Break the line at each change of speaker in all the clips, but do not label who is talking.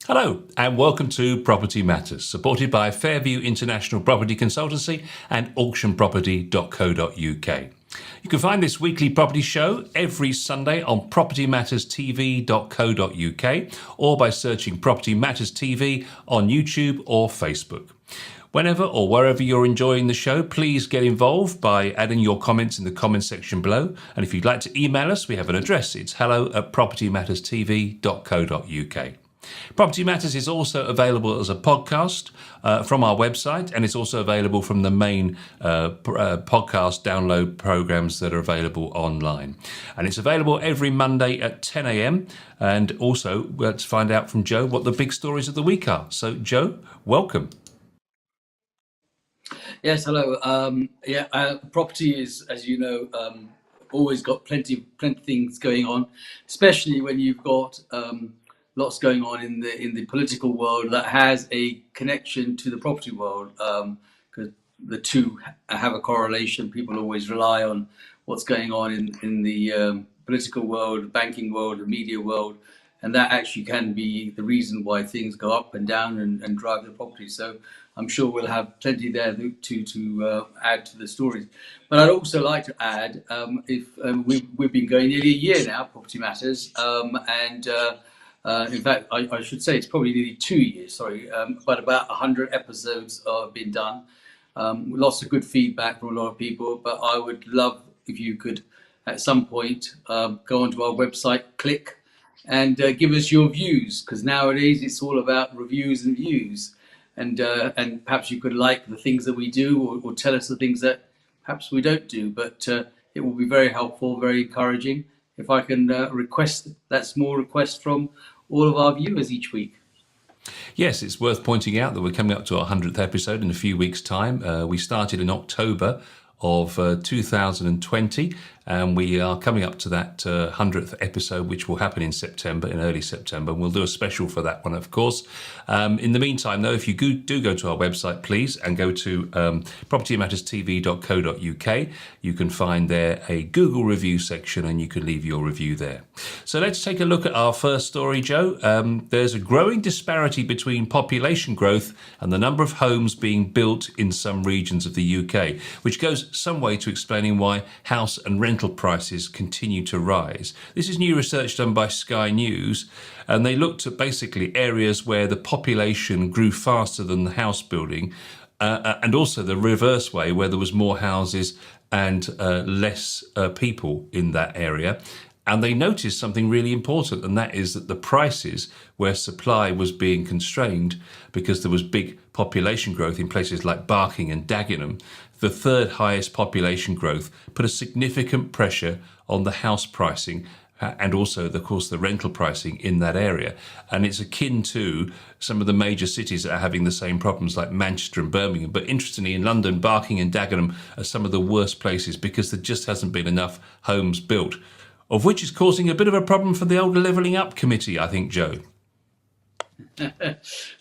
Hello and welcome to Property Matters, supported by Fairview International Property Consultancy and auctionproperty.co.uk. You can find this weekly property show every Sunday on propertymatterstv.co.uk or by searching Property Matters TV on YouTube or Facebook. Whenever or wherever you're enjoying the show, please get involved by adding your comments in the comments section below. And if you'd like to email us, we have an address. It's hello@propertymatterstv.co.uk. Property Matters is also available as a podcast from our website, and it's also available from the main podcast download programs that are available online. And it's available every Monday at 10 a.m. And also, let's find out from Joe what the big stories of the week are. So, Joe, welcome.
Yes, hello. Property is, as you know, always got plenty of things going on, especially when you've got lots going on in the political world that has a connection to the property world, because the two have a correlation. People always rely on what's going on in the political world, the banking world, the media world, and that actually can be the reason why things go up and down and drive the property. So I'm sure we'll have plenty there to add to the stories. But I'd also like to add, we've been going nearly a year now, Property Matters, in fact, I should say it's probably nearly 2 years, but about 100 episodes have been done. Lots of good feedback from a lot of people, but I would love if you could, at some point, go onto our website, click, and give us your views, because nowadays it's all about reviews and views. And perhaps you could like the things that we do, or tell us the things that perhaps we don't do, but it will be very helpful, very encouraging. If I can request that small request from all of our viewers each week.
Yes, it's worth pointing out that we're coming up to our 100th episode in a few weeks' time. We started in October of 2020, and we are coming up to that 100th episode, which will happen in September, in early September. And we'll do a special for that one, of course. In the meantime, though, if you do go to our website, please, and go to propertymatterstv.co.uk, you can find there a Google review section, and you can leave your review there. So let's take a look at our first story, Joe. There's a growing disparity between population growth and the number of homes being built in some regions of the UK, which goes some way to explaining why house and rental prices continue to rise. This is new research done by Sky News, and they looked at basically areas where the population grew faster than the house building, and also the reverse way, where there was more houses and less people in that area. And they noticed something really important, and that is that the prices where supply was being constrained because there was big population growth in places like Barking and Dagenham, the third highest population growth put a significant pressure on the house pricing and also, of course, the rental pricing in that area. And it's akin to some of the major cities that are having the same problems like Manchester and Birmingham. But interestingly, in London, Barking and Dagenham are some of the worst places because there just hasn't been enough homes built, of which is causing a bit of a problem for the old Levelling Up Committee, I think, Joe.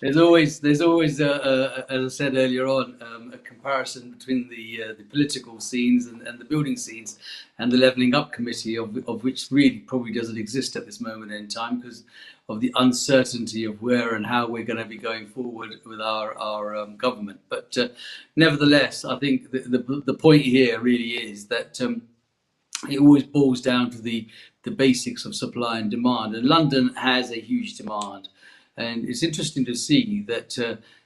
There's always, as I said earlier on, a comparison between the political scenes and the building scenes and the Levelling Up Committee, of which really probably doesn't exist at this moment in time because of the uncertainty of where and how we're going to be going forward with our government. But nevertheless, I think the point here really is that it always boils down to the basics of supply and demand. And London has a huge demand. And it's interesting to see that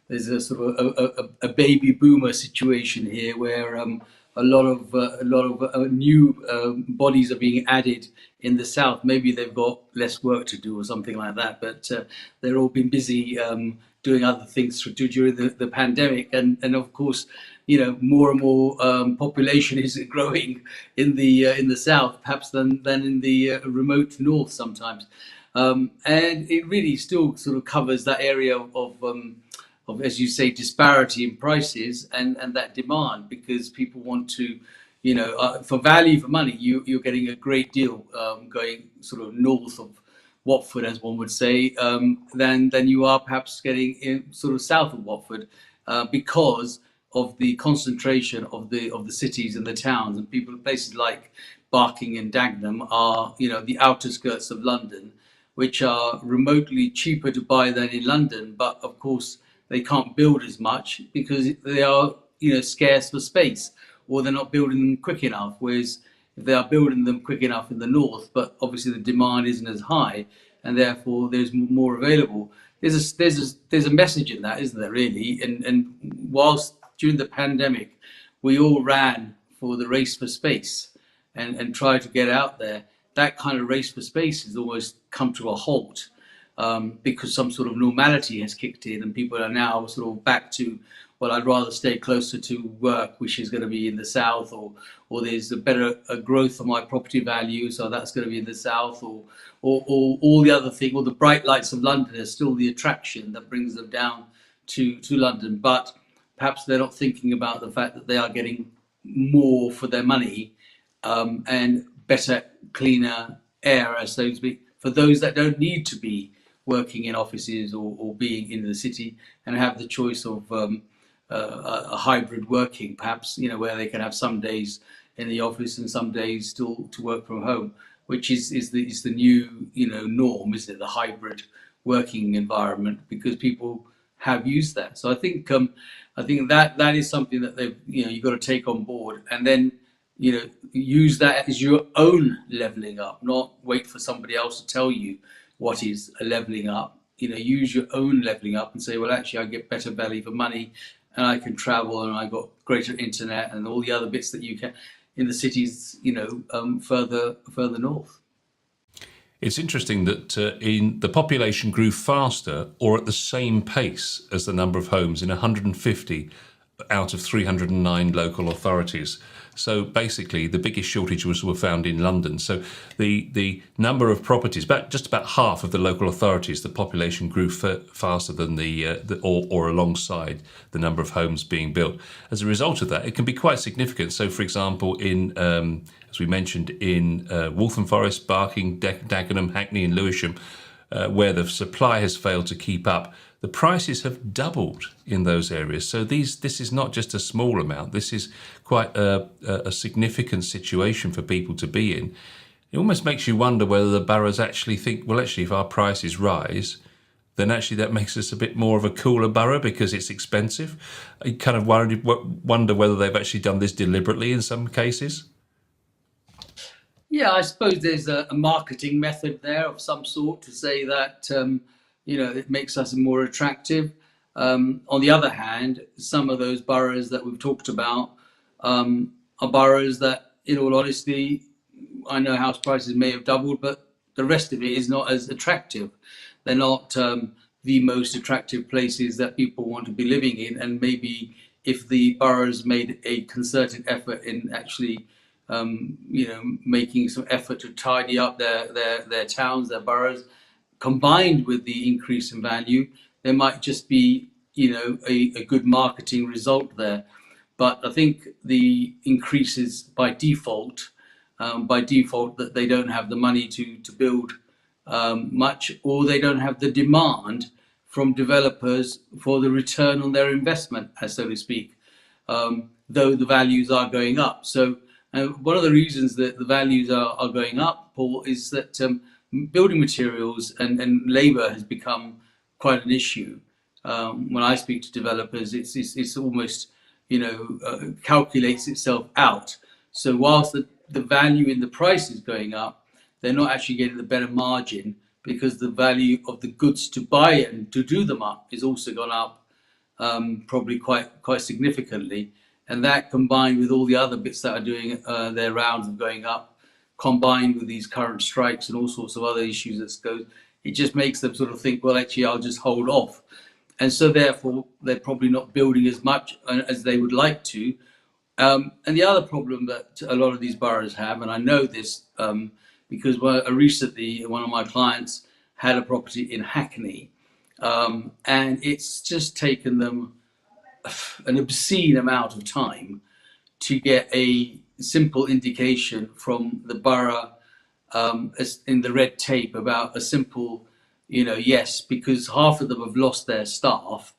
there's a sort of a baby boomer situation here, where a lot of new bodies are being added in the south. Maybe they've got less work to do or something like that, but they're all been busy doing other things during the pandemic. And of course, you know, more and more population is growing in the south, perhaps than in the remote north sometimes. And it really still sort of covers that area of, as you say, disparity in prices and that demand, because people want to, you know, for value for money, you're getting a great deal going sort of north of Watford, as one would say, than you are perhaps getting in sort of south of Watford, because of the concentration of the cities and the towns. And places like Barking and Dagenham are, you know, the outer skirts of London, which are remotely cheaper to buy than in London, but of course they can't build as much because they are, you know, scarce for space, or they're not building them quick enough. Whereas if they are building them quick enough in the north, but obviously the demand isn't as high, and therefore there's more available. There's a message in that, isn't there, really? And whilst during the pandemic we all ran for the race for space and tried to get out there, that kind of race for space has almost come to a halt, because some sort of normality has kicked in and people are now sort of back to, well, I'd rather stay closer to work, which is going to be in the south, or there's a better growth of my property value, so that's going to be in the south, or all the other thing, or the bright lights of London is still the attraction that brings them down to London. But perhaps they're not thinking about the fact that they are getting more for their money, and better, cleaner air, as so to speak, for those that don't need to be working in offices or being in the city, and have the choice of a hybrid working, perhaps, you know, where they can have some days in the office and some days still to work from home, which is the new, you know, norm, isn't it? The hybrid working environment, because people have used that. So I think that is something that they've, you know, you've got to take on board, and then, you know, use that as your own levelling up, not wait for somebody else to tell you what is a levelling up. You know, use your own levelling up and say, well, actually, I get better value for money, and I can travel, and I got greater internet and all the other bits that you can in the cities, you know, further north.
It's interesting that in the population grew faster or at the same pace as the number of homes in 150 out of 309 local authorities. So basically, the biggest shortages were found in London. So the number of properties, just about half of the local authorities, the population grew faster than or alongside the number of homes being built. As a result of that, it can be quite significant. So, for example, in as we mentioned, in Waltham Forest, Barking, Dagenham, Hackney, and Lewisham, where the supply has failed to keep up, the prices have doubled in those areas. So this is not just a small amount. This is quite a significant situation for people to be in. It almost makes you wonder whether the boroughs actually think, well, actually, if our prices rise, then actually that makes us a bit more of a cooler borough because it's expensive. I kind of wonder whether they've actually done this deliberately in some cases.
Yeah, I suppose there's a marketing method there of some sort to say that it makes us more attractive. On the other hand, some of those boroughs that we've talked about are boroughs that, in all honesty, I know house prices may have doubled, but the rest of it is not as attractive. They're not the most attractive places that people want to be living in. And maybe if the boroughs made a concerted effort in actually making some effort to tidy up their towns, their boroughs, combined with the increase in value, there might just be, a good marketing result there. But I think the increases by default that they don't have the money to build much, or they don't have the demand from developers for the return on their investment, as so to speak, though the values are going up. So one of the reasons that the values are going up, Paul, is that building materials and labour has become quite an issue. When I speak to developers, it's almost calculates itself out. So whilst the value in the price is going up, they're not actually getting the better margin because the value of the goods to buy and to do them up is also gone up probably quite significantly. And that combined with all the other bits that are doing their rounds of going up, combined with these current strikes and all sorts of other issues that go, it just makes them sort of think, well, actually, I'll just hold off. And so therefore, they're probably not building as much as they would like to. And the other problem that a lot of these boroughs have, and I know this because recently one of my clients had a property in Hackney, and it's just taken them an obscene amount of time to get a simple indication from the borough in the red tape about a simple, yes, because half of them have lost their staff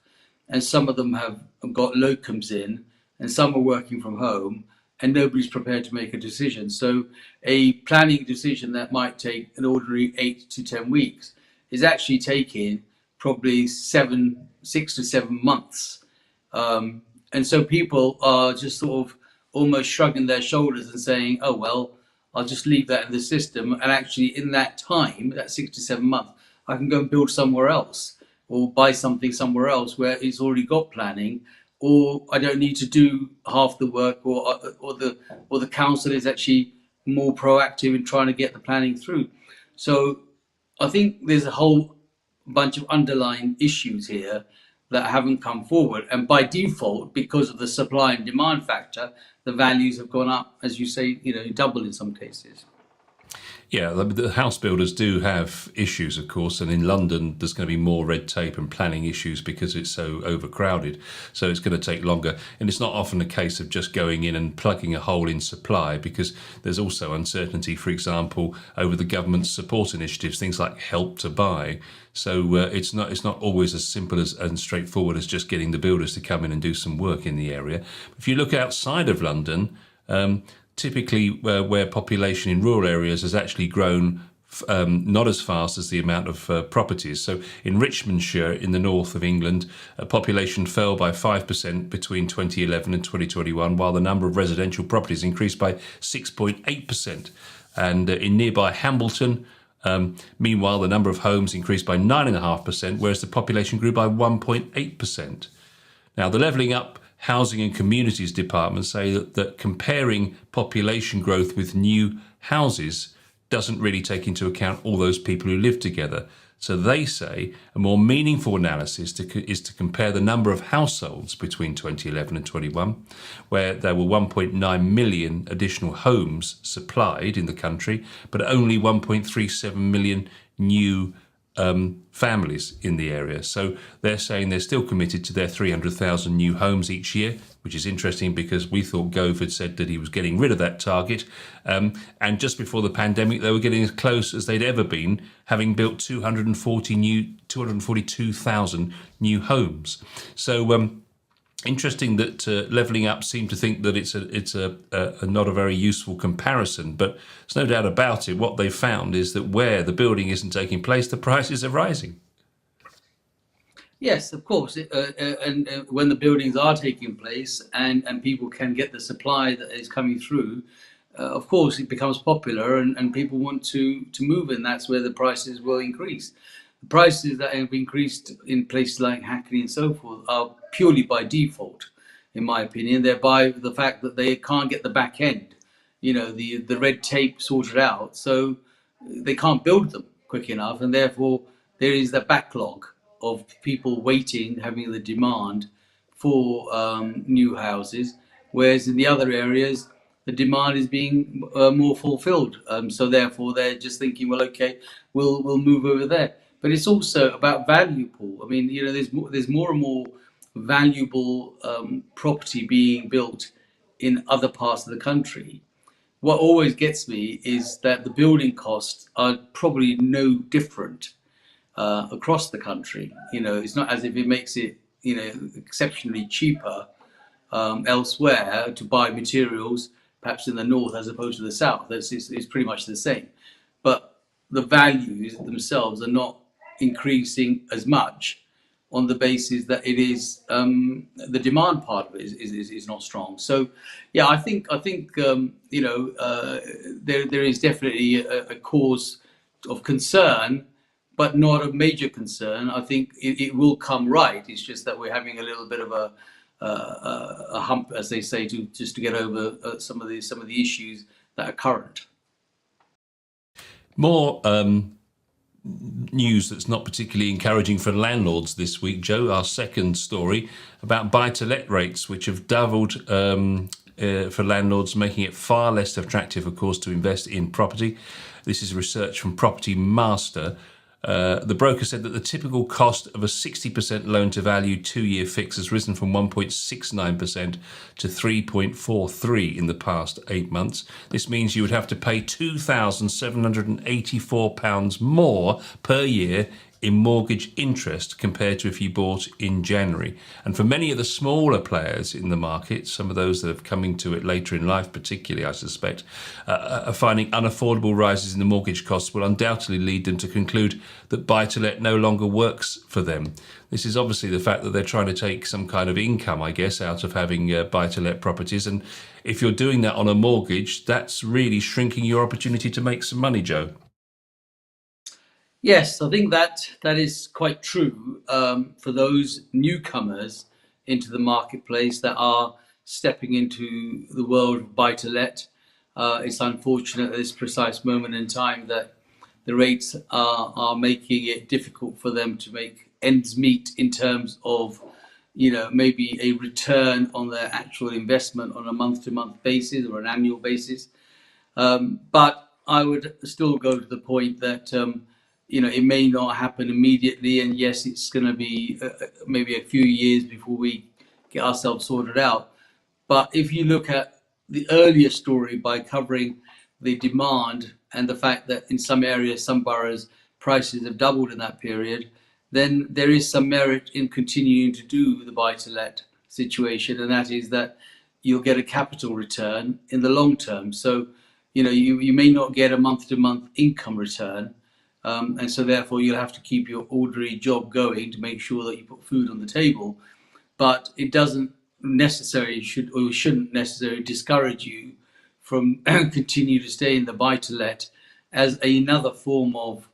and some of them have got locums in and some are working from home and nobody's prepared to make a decision. So a planning decision that might take an ordinary 8 to 10 weeks is actually taking probably 6 to 7 months. And so people are just sort of almost shrugging their shoulders and saying, oh, well, I'll just leave that in the system. And actually in that time, that 6 to 7 months, I can go and build somewhere else or buy something somewhere else where it's already got planning, or I don't need to do half the work, or the council is actually more proactive in trying to get the planning through. So I think there's a whole bunch of underlying issues here that haven't come forward. And by default, because of the supply and demand factor, the values have gone up, as you say, double in some cases.
Yeah, the house builders do have issues, of course, and in London there's going to be more red tape and planning issues because it's so overcrowded. So it's going to take longer. And it's not often a case of just going in and plugging a hole in supply, because there's also uncertainty, for example, over the government's support initiatives, things like Help to Buy. So it's not always as simple and straightforward as just getting the builders to come in and do some work in the area. If you look outside of London, typically where population in rural areas has actually grown not as fast as the amount of properties. So in Richmondshire, in the north of England, population fell by 5% between 2011 and 2021, while the number of residential properties increased by 6.8%. And in nearby Hambleton, meanwhile, the number of homes increased by 9.5%, whereas the population grew by 1.8%. Now, the Levelling Up Housing and Communities Department say that comparing population growth with new houses doesn't really take into account all those people who live together. So they say a more meaningful analysis is to compare the number of households between 2011 and 21, where there were 1.9 million additional homes supplied in the country, but only 1.37 million new families in the area. So they're saying they're still committed to their 300,000 new homes each year, which is interesting because we thought Gove had said that he was getting rid of that target. And just before the pandemic, they were getting as close as they'd ever been, having built 242,000 new homes. So interesting that Levelling Up seem to think that it's a not a very useful comparison, but there's no doubt about it. What they've found is that where the building isn't taking place, the prices are rising.
Yes, of course. And when the buildings are taking place and people can get the supply that is coming through, of course, it becomes popular and people want to move in. That's where the prices will increase. The prices that have increased in places like Hackney and so forth are purely by default, in my opinion. They're by the fact that they can't get the back end, the red tape sorted out. So they can't build them quick enough. And therefore, there is the backlog of people waiting, having the demand for new houses. Whereas in the other areas, the demand is being more fulfilled. So therefore, they're just thinking, well, okay, we'll move over there. But it's also about value pool. I mean, there's more and more valuable property being built in other parts of the country. What always gets me is that the building costs are probably no different across the country. It's not as if it makes it, exceptionally cheaper elsewhere to buy materials, perhaps in the north as opposed to the south. It's pretty much the same. But the values themselves are not increasing as much on the basis that it is the demand part of it is not strong. So, yeah, I think there is definitely a cause of concern, but not a major concern. I think it will come right. It's just that we're having a little bit of a hump, as they say, to get over some of the issues that are current.
More news that's not particularly encouraging for landlords this week, Joe. Our second story about buy-to-let rates, which have doubled for landlords, making it far less attractive, of course, to invest in property. This is research from Property Master. The broker said that the typical cost of a 60% loan to value 2-year fix has risen from 1.69% to 3.43% in the past 8 months. This means you would have to pay £2,784 more per year in mortgage interest compared to if you bought in January. And for many of the smaller players in the market, some of those that have come into it later in life particularly, I suspect, are finding unaffordable rises in the mortgage costs will undoubtedly lead them to conclude that buy-to-let no longer works for them. This is obviously the fact that they're trying to take some kind of income, I guess, out of having buy-to-let properties. And if you're doing that on a mortgage, that's really shrinking your opportunity to make some money, Joe.
Yes, I think that is quite true for those newcomers into the marketplace that are stepping into the world of buy-to-let. It's unfortunate at this precise moment in time that the rates are making it difficult for them to make ends meet in terms of, maybe a return on their actual investment on a month-to-month basis or an annual basis. But I would still go to the point that it may not happen immediately, and yes, it's going to be maybe a few years before we get ourselves sorted out. But if you look at the earlier story by covering the demand and the fact that in some areas, some boroughs, prices have doubled in that period, then there is some merit in continuing to do the buy-to-let situation, and that is that you'll get a capital return in the long term. So, you may not get a month-to-month income return, and so therefore you'll have to keep your ordinary job going to make sure that you put food on the table. But it shouldn't necessarily discourage you from continue to stay in the buy-to-let as another form of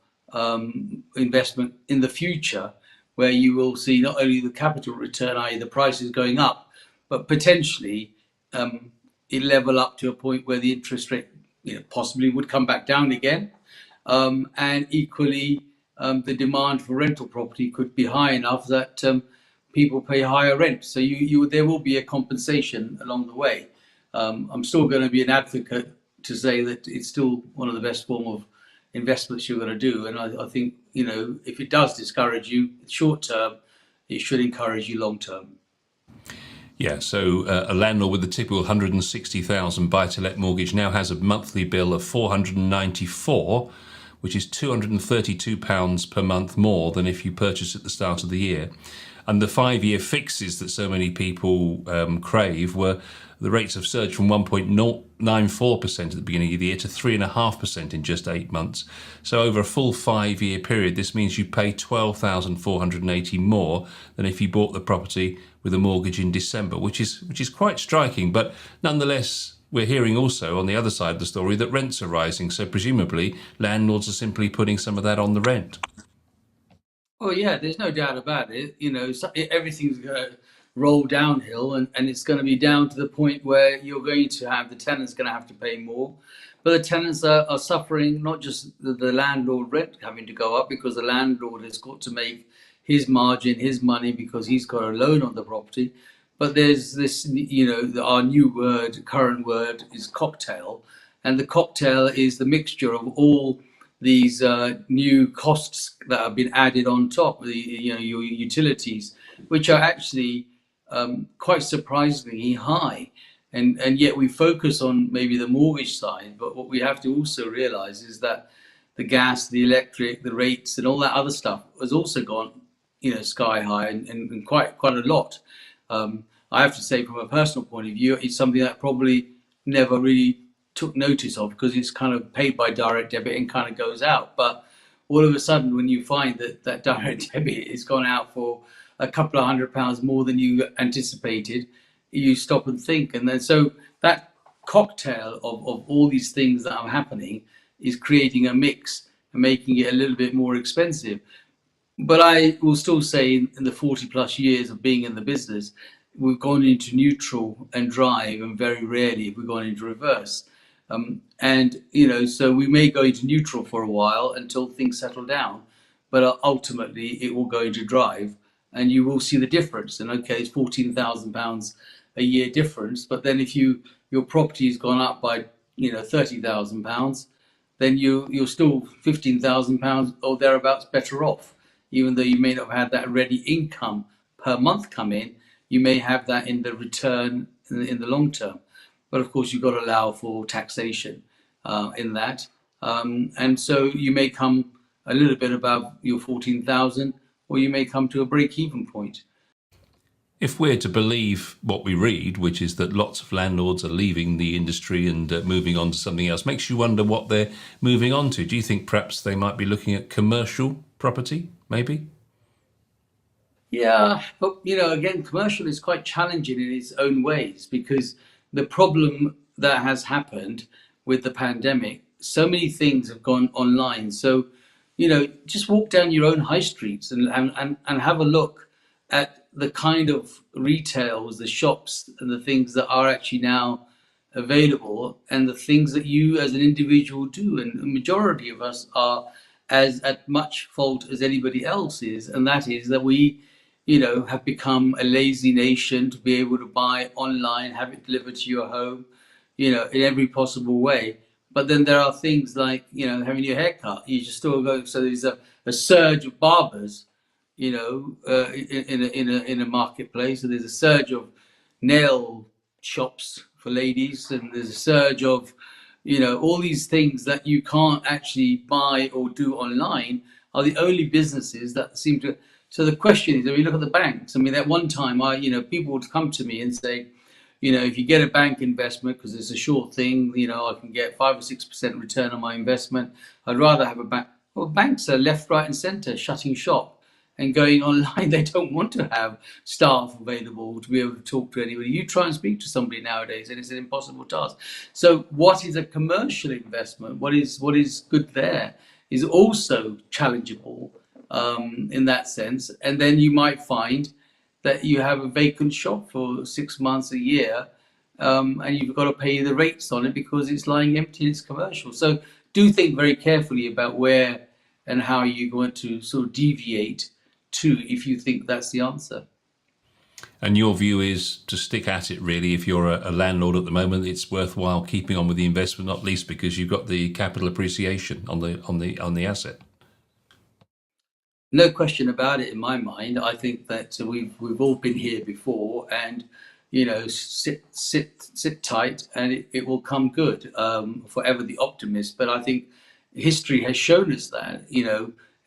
investment in the future, where you will see not only the capital return, i.e. the prices going up, but potentially it level up to a point where the interest rate possibly would come back down again. And equally, the demand for rental property could be high enough that people pay higher rent. So there will be a compensation along the way. I'm still going to be an advocate to say that it's still one of the best form of investments you're going to do. And I think, if it does discourage you short term, it should encourage you long term.
Yeah, so a landlord with a typical 160,000 buy-to-let mortgage now has a monthly bill of 494, which is £232 per month more than if you purchased at the start of the year. And the 5-year fixes that so many people crave were the rates have surged from 1.94% at the beginning of the year to 3.5% in just 8 months. So over a full 5-year period, this means you pay £12,480 more than if you bought the property with a mortgage in December, which is quite striking. But nonetheless, we're hearing also on the other side of the story that rents are rising. So presumably landlords are simply putting some of that on the rent.
Oh yeah, there's no doubt about it. Everything's going to roll downhill, and it's going to be down to the point where you're going to have the tenants going to have to pay more, but the tenants are suffering. Not just the landlord rent having to go up because the landlord has got to make his margin, his money because he's got a loan on the property, but there's this. Our new word, current word, is cocktail, and the cocktail is the mixture of all these new costs that have been added on top, your utilities, which are actually quite surprisingly high. And yet we focus on maybe the mortgage side, but what we have to also realize is that the gas, the electric, the rates, and all that other stuff has also gone, sky high, and quite a lot. I have to say, from a personal point of view, it's something that probably never really took notice of because it's kind of paid by direct debit and kind of goes out. But all of a sudden, when you find that direct debit has gone out for a couple of £100 more than you anticipated, you stop and think. And then so that cocktail of all these things that are happening is creating a mix and making it a little bit more expensive. But I will still say in the 40 plus years of being in the business, we've gone into neutral and drive, and very rarely have we gone into reverse. So we may go into neutral for a while until things settle down, but ultimately it will go into drive, and you will see the difference. And okay, it's £14,000 a year difference, but then if your property has gone up by £30,000, then you're still £15,000 or thereabouts better off, even though you may not have had that ready income per month come in. You may have that in the return in the long term. But of course, you've got to allow for taxation in that. And so you may come a little bit above your 14,000, or you may come to a break-even point.
If we're to believe what we read, which is that lots of landlords are leaving the industry and moving on to something else, makes you wonder what they're moving on to. Do you think perhaps they might be looking at commercial property, maybe?
Yeah, but again, commercial is quite challenging in its own ways because the problem that has happened with the pandemic, so many things have gone online. So, just walk down your own high streets and have a look at the kind of retails, the shops, and the things that are actually now available, and the things that you as an individual do. And the majority of us are as at much fault as anybody else is, and that is that we have become a lazy nation to be able to buy online, have it delivered to your home, in every possible way. But then there are things like, having your hair cut. You just still go. So there's a surge of barbers, in a marketplace. So there's a surge of nail shops for ladies, and there's a surge of, all these things that you can't actually buy or do online are the only businesses that seem to. So the question is, if you look at the banks, I mean, at one time, people would come to me and say, if you get a bank investment, because it's a short thing, I can get 5 or 6% return on my investment. I'd rather have a bank. Well, banks are left, right, and centre shutting shop and going online. They don't want to have staff available to be able to talk to anybody. You try and speak to somebody nowadays, and it's an impossible task. So, what is a commercial investment? What is good there is also challengeable. In that sense, and then you might find that you have a vacant shop for 6 months, a year, and you've got to pay the rates on it because it's lying empty and it's commercial. So do think very carefully about where and how you're going to sort of deviate to if you think that's the answer.
And your view is to stick at it, really. If you're a landlord at the moment, it's worthwhile keeping on with the investment, not least because you've got the capital appreciation on the asset.
No question about it in my mind. I think that we've all been here before, and sit tight, and it will come good. Forever the optimist. But I think history has shown us that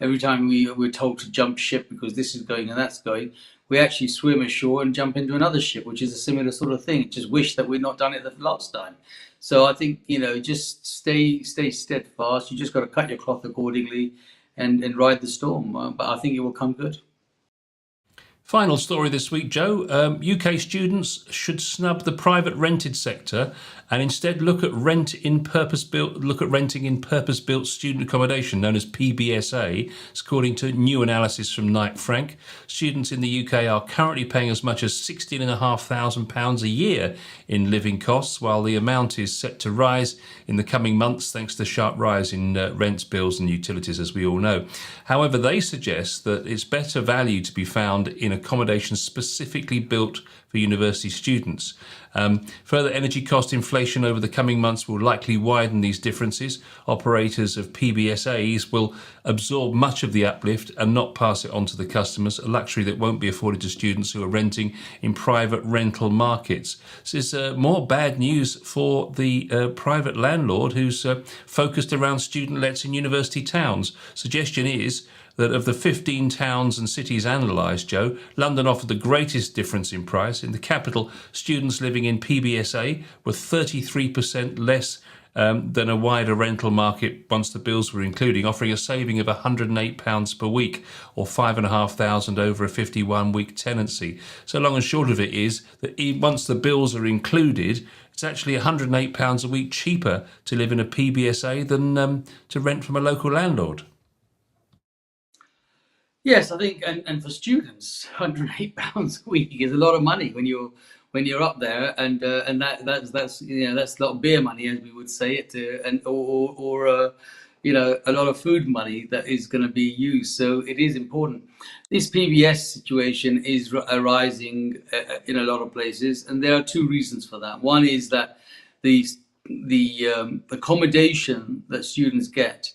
every time we're told to jump ship because this is going and that's going, we actually swim ashore and jump into another ship, which is a similar sort of thing. Just wish that we'd not done it the last time. So I think just stay steadfast. You just got to cut your cloth accordingly and ride the storm. But I think it will come good.
Final story this week, Joe. UK students should snub the private rented sector and instead look at renting in purpose-built student accommodation, known as PBSA. It's according to new analysis from Knight Frank. Students in the UK are currently paying as much as £16,500 a year in living costs, while the amount is set to rise in the coming months thanks to the sharp rise in rents, bills and utilities, as we all know. However, they suggest that it's better value to be found in accommodation specifically built for university students. Further energy cost inflation over the coming months will likely widen these differences. Operators of PBSAs will absorb much of the uplift and not pass it on to the customers, a luxury that won't be afforded to students who are renting in private rental markets. This is more bad news for the private landlord who's focused around student lets in university towns. Suggestion is that of the 15 towns and cities analysed, Joe, London offered the greatest difference in price. In the capital, students living in PBSA were 33% less than a wider rental market once the bills were included, offering a saving of £108 per week or £5,500 over a 51-week tenancy. So long and short of it is that once the bills are included, it's actually £108 a week cheaper to live in a PBSA than to rent from a local landlord.
Yes, I think, and for students, £108 a week is a lot of money when you're up there, and that's that's a lot of beer money, as we would say it, and or a lot of food money that is going to be used. So it is important. This PBS situation is arising in a lot of places, and there are two reasons for that. One is that the accommodation that students get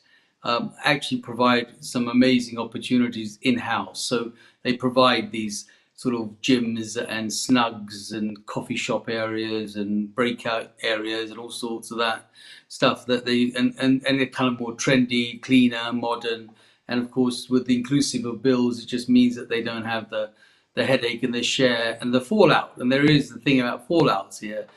actually provide some amazing opportunities in-house. So they provide these sort of gyms and snugs and coffee shop areas and breakout areas and all sorts of that stuff that and they're kind of more trendy, cleaner, modern. And of course, with the inclusive of bills, it just means that they don't have the headache and the share and the fallout. And there is the thing about fallouts here.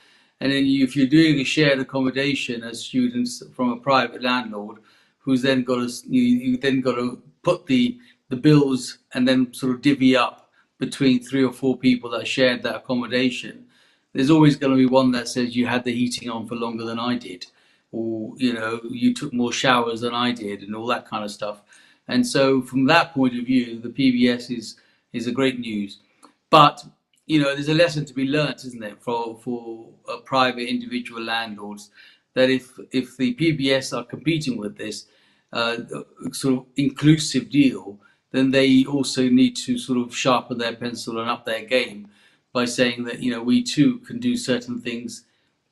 And then if you're doing a shared accommodation as students from a private landlord, who's then got to you then got to put the bills and then sort of divvy up between 3 or 4 people that shared that accommodation. There's always going to be one that says you had the heating on for longer than I did, or you took more showers than I did, and all that kind of stuff. And so from that point of view, the PBS is a great news. But there's a lesson to be learnt, isn't there, for private individual landlords, that if the PBS are competing with this sort of inclusive deal, then they also need to sort of sharpen their pencil and up their game by saying that we too can do certain things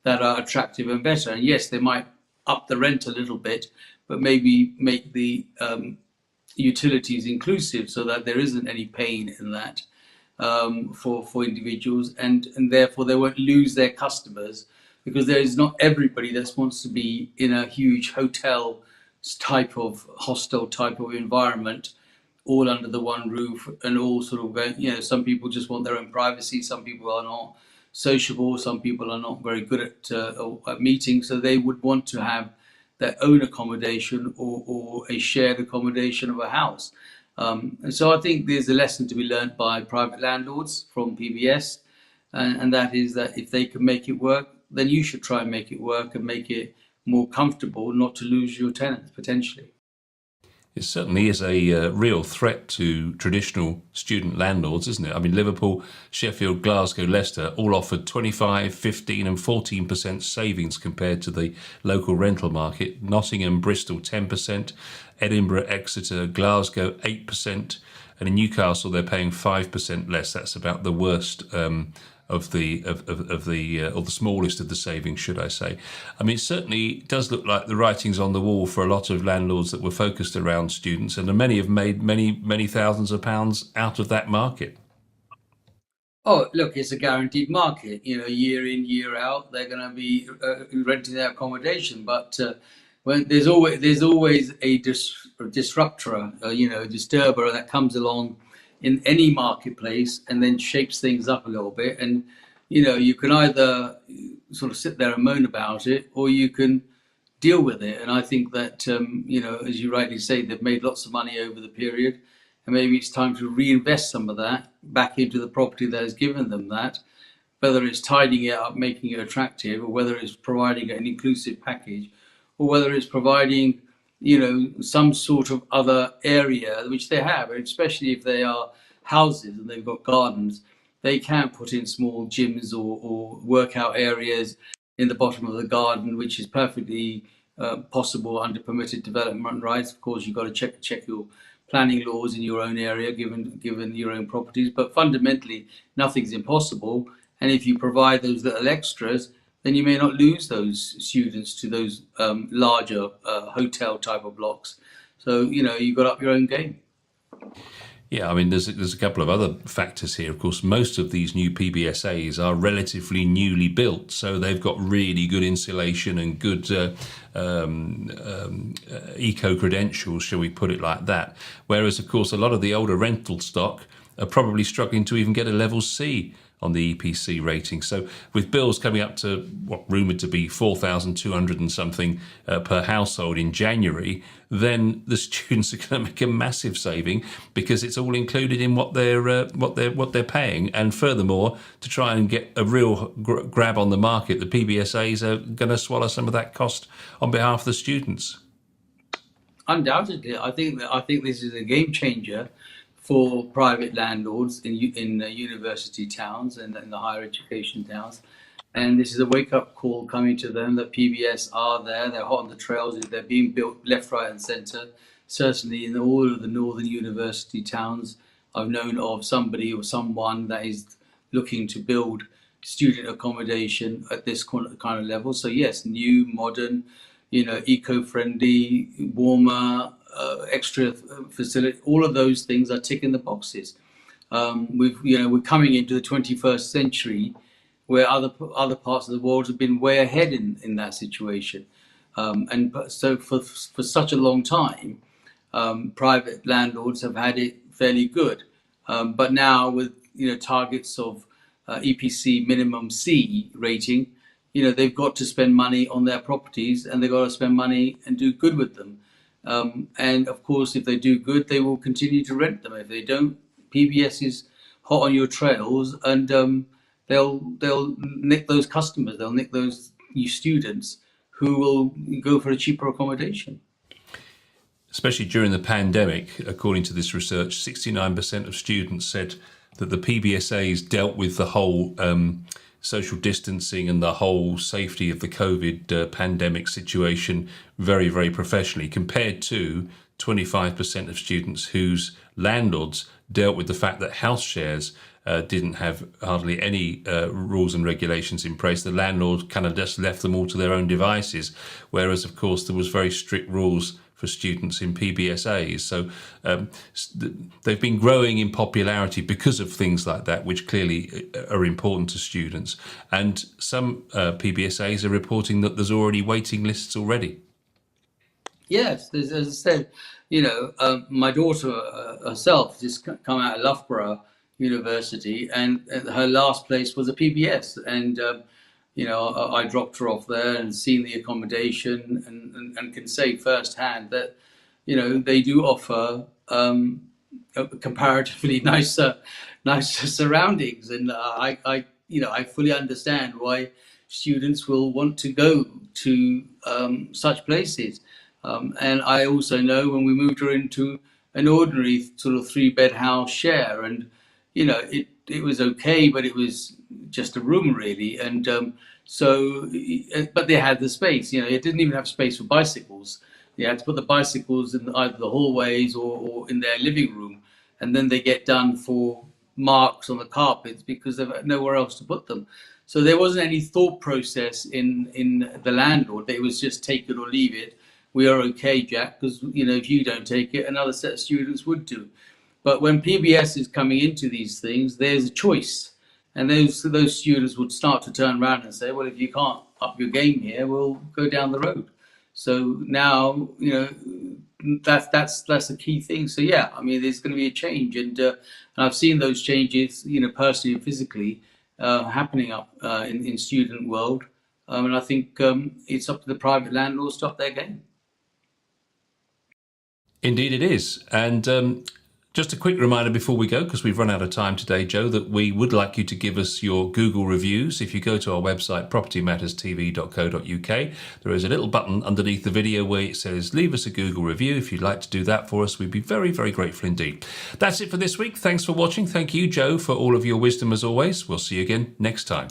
that are attractive and better. And yes, they might up the rent a little bit, but maybe make the utilities inclusive so that there isn't any pain in that for individuals, and therefore they won't lose their customers, because there is not everybody that wants to be in a huge hotel type of hostel type of environment, all under the one roof and all sort of going, some people just want their own privacy, some people are not sociable, some people are not very good at meetings, so they would want to have their own accommodation or a shared accommodation of a house. And so I think there's a lesson to be learned by private landlords from PBS, and that is that if they can make it work, then you should try and make it work and make it more comfortable, not to lose your tenants potentially.
It certainly is a real threat to traditional student landlords, isn't it? I mean, Liverpool, Sheffield, Glasgow, Leicester all offered 25, 15 and 14% savings compared to the local rental market. Nottingham, Bristol, 10%. Edinburgh, Exeter, Glasgow 8%, and in Newcastle they're paying 5% less. That's about the worst of the or the smallest of the savings, should I say. I mean, it certainly does look like the writing's on the wall for a lot of landlords that were focused around students, and many have made many thousands of pounds out of that market.
Oh, look, it's a guaranteed market. Year in, year out, they're going to be renting their accommodation. But when there's always a disruptor, a disturber that comes along in any marketplace and then shapes things up a little bit. And you can either sort of sit there and moan about it, or you can deal with it. And I think that as you rightly say, they've made lots of money over the period, and maybe it's time to reinvest some of that back into the property that has given them that, whether it's tidying it up, making it attractive, or whether it's providing an inclusive package, or whether it's providing, some sort of other area, which they have, especially if they are houses and they've got gardens, they can put in small gyms or workout areas in the bottom of the garden, which is perfectly possible under permitted development rights. Of course, you've got to check your planning laws in your own area, given your own properties. But fundamentally, nothing's impossible. And if you provide those little extras, then you may not lose those students to those larger hotel type of blocks. So you've got up your own game.
Yeah, I mean, there's a couple of other factors here. Of course, most of these new PBSAs are relatively newly built, so they've got really good insulation and good eco credentials, shall we put it like that. Whereas, of course, a lot of the older rental stock are probably struggling to even get a level C on the EPC rating. So with bills coming up to what rumoured to be 4,200 and something per household in January, then the students are going to make a massive saving because it's all included in what they're paying. And furthermore, to try and get a real grab on the market, the PBSAs are going to swallow some of that cost on behalf of the students.
Undoubtedly, I think this is a game changer for private landlords in university towns and in the higher education towns. And this is a wake-up call coming to them that PBS are there, they're hot on the trails, they're being built left, right and centre. Certainly in all of the northern university towns, I've known of somebody or someone that is looking to build student accommodation at this kind of level. So yes, new, modern, eco-friendly, warmer, extra facility, all of those things are ticking the boxes. We're coming into the 21st century where other parts of the world have been way ahead in that situation. So for such a long time, private landlords have had it fairly good. But now with targets of EPC minimum C rating, they've got to spend money on their properties, and they've got to spend money and do good with them. And of course, if they do good, they will continue to rent them. If they don't, PBS is hot on your trails, and they'll nick those customers. They'll nick those new students who will go for a cheaper accommodation.
Especially during the pandemic, according to this research, 69% of students said that the PBSAs dealt with the whole social distancing and the whole safety of the COVID pandemic situation very, very professionally, compared to 25% of students whose landlords dealt with the fact that house shares didn't have hardly any rules and regulations in place. The landlord kind of just left them all to their own devices, whereas, of course, there was very strict rules for students in PBSAs. So they've been growing in popularity because of things like that, which clearly are important to students. And some PBSAs are reporting that there's already waiting lists already.
Yes, as I said, my daughter herself just come out of Loughborough University, and her last place was a PBS, and I dropped her off there and seen the accommodation, and can say firsthand that they do offer comparatively nicer surroundings, and I fully understand why students will want to go to such places. And I also know when we moved her into an ordinary sort of 3-bed house share, and it was okay, but it was just a room really. And but they had the space. It didn't even have space for bicycles. You had to put the bicycles in either the hallways or in their living room, and then they get done for marks on the carpets because they've nowhere else to put them. So there wasn't any thought process in the landlord. It was just take it or leave it. We are okay, Jack, because if you don't take it, another set of students would do. But when PBS is coming into these things, there's a choice, and those students would start to turn around and say, "Well, if you can't up your game here, we'll go down the road." So now, that's a key thing. So yeah, I mean, there's going to be a change, and I've seen those changes, personally and physically, happening up in student world, and I think it's up to the private landlords to up their game.
Indeed, it is. And just a quick reminder before we go, because we've run out of time today, Joe, that we would like you to give us your Google reviews. If you go to our website, propertymatterstv.co.uk, there is a little button underneath the video where it says leave us a Google review. If you'd like to do that for us, we'd be very, very grateful indeed. That's it for this week. Thanks for watching. Thank you, Joe, for all of your wisdom as always. We'll see you again next time.